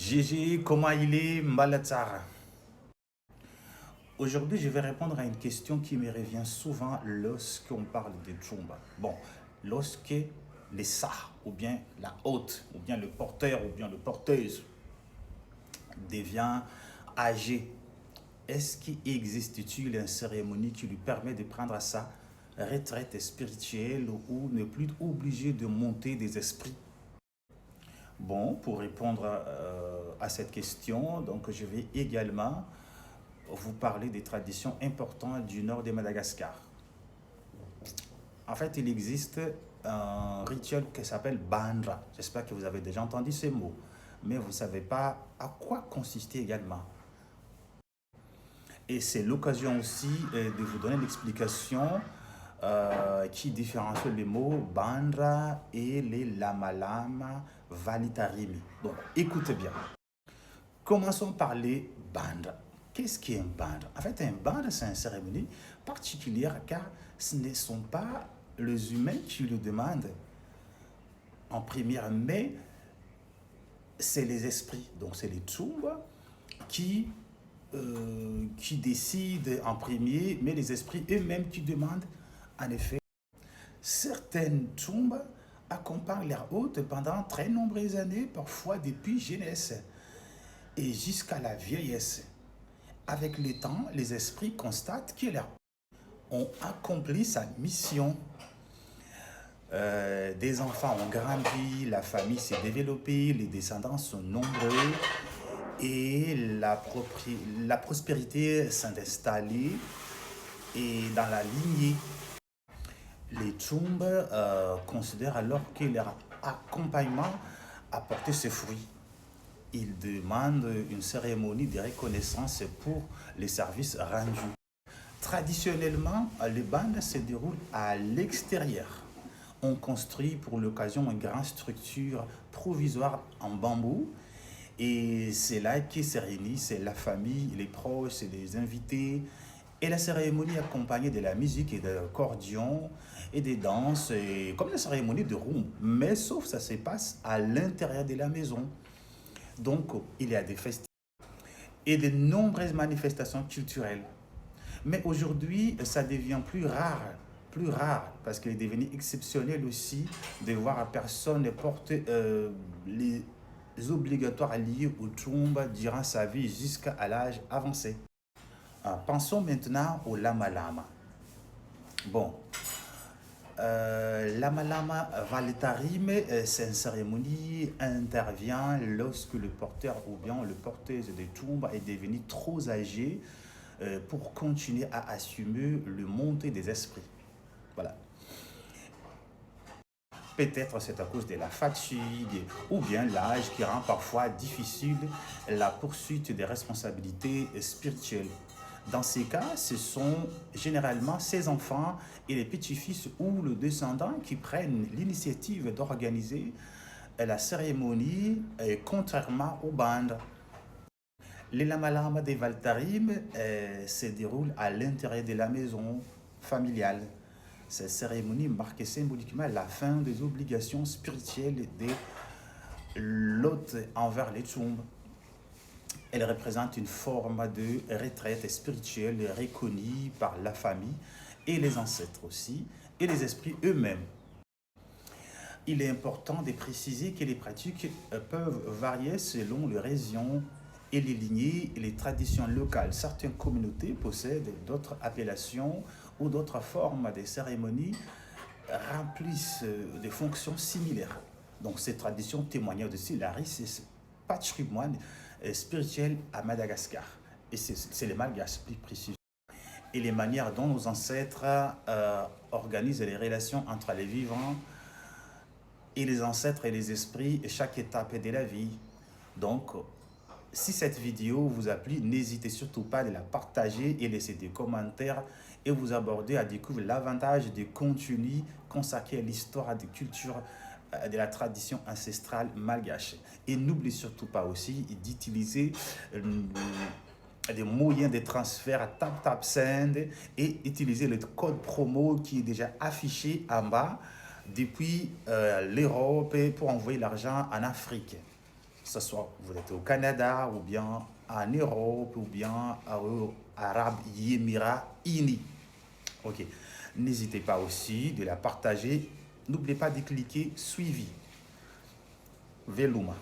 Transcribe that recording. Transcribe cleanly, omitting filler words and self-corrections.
GG, comment il est, Mbalatsara? Aujourd'hui, je vais répondre à une question qui me revient souvent lorsqu'on parle de Tchumba. Bon, lorsque les sa, ou bien la hôte, ou bien le porteur, ou bien le porteuse devient âgé, est-ce qu'il existe-t-il une cérémonie qui lui permet de prendre sa retraite spirituelle ou ne plus obligé de monter des esprits? Bon, pour répondre à cette question, donc je vais également vous parler des traditions importantes du nord de Madagascar. En fait, il existe un rituel qui s'appelle Bandra. J'espère que vous avez déjà entendu ce mot, mais vous ne savez pas à quoi consistait également. Et c'est l'occasion aussi de vous donner l'explication qui différencie les mots Bandra et les Lamalama Valitarimi. Donc, écoutez bien. Commençons par les bandes. Qu'est-ce qui est un bande? En fait, un bande, c'est une cérémonie particulière car ce ne sont pas les humains qui le demandent en première, mais c'est les esprits. Donc, c'est les Tsumba qui décident en premier, mais les esprits eux-mêmes qui demandent. En effet, certaines Tsumba accompagnent leur hôte pendant très nombreuses années, parfois depuis jeunesse et jusqu'à la vieillesse. Avec le temps, les esprits constatent qu'ils ont accompli sa mission. Des enfants ont grandi, la famille s'est développée, les descendants sont nombreux et la prospérité s'est installée et dans la lignée. Les Tchoumbes considèrent alors que leur accompagnement a porté ses fruits. Ils demandent une cérémonie de reconnaissance pour les services rendus. Traditionnellement, les bandes se déroulent à l'extérieur. On construit pour l'occasion une grande structure provisoire en bambou et c'est là que se réunissent la famille, les proches, les invités. Et la cérémonie est accompagnée de la musique et de l'accordion et des danses, et comme la cérémonie de Roum. Mais sauf ça se passe à l'intérieur de la maison. Donc, il y a des festivals et de nombreuses manifestations culturelles. Mais aujourd'hui, ça devient plus rare, parce qu'il est devenu exceptionnel aussi de voir personne porter les obligatoires liés au Tchumba durant sa vie jusqu'à l'âge avancé. Pensons maintenant au Lama Lama. Bon, Lamalama Valetarim, cette cérémonie intervient lorsque le porteur ou bien le porteuse de Tchumba est devenu trop âgé pour continuer à assumer le montée des esprits. Voilà. Peut-être c'est à cause de la fatigue ou bien l'âge qui rend parfois difficile la poursuite des responsabilités spirituelles. Dans ces cas, ce sont généralement ces enfants et les petits-fils ou le descendant qui prennent l'initiative d'organiser la cérémonie, contrairement aux bandes. Les Lamalama des Valtarim se déroulent à l'intérieur de la maison familiale. Cette cérémonie marque symboliquement la fin des obligations spirituelles de l'hôte envers les Tchoumbes. Elle représente une forme de retraite spirituelle reconnue par la famille et les ancêtres aussi, et les esprits eux-mêmes. Il est important de préciser que les pratiques peuvent varier selon les régions et les lignées et les traditions locales. Certaines communautés possèdent d'autres appellations ou d'autres formes de cérémonies remplissent des fonctions similaires. Donc ces traditions témoignent aussi de la richesse patrimoine spirituel à Madagascar. Et c'est les Malgaches plus précis. Et les manières dont nos ancêtres organisent les relations entre les vivants et les ancêtres et les esprits et chaque étape de la vie. Donc, si cette vidéo vous a plu, n'hésitez surtout pas de la partager et laisser des commentaires et vous aborder à découvrir l'avantage des contenus consacrés à l'histoire des cultures de la tradition ancestrale malgache. Et n'oubliez surtout pas aussi d'utiliser des moyens de transfert à TapTapSend et utiliser le code promo qui est déjà affiché en bas depuis l'Europe pour envoyer l'argent en Afrique. ce soit vous êtes au Canada ou bien en Europe ou bien aux Arabes Émirats Unis. Ok. N'hésitez pas aussi de la partager. N'oubliez pas de cliquer suivi. Veluma.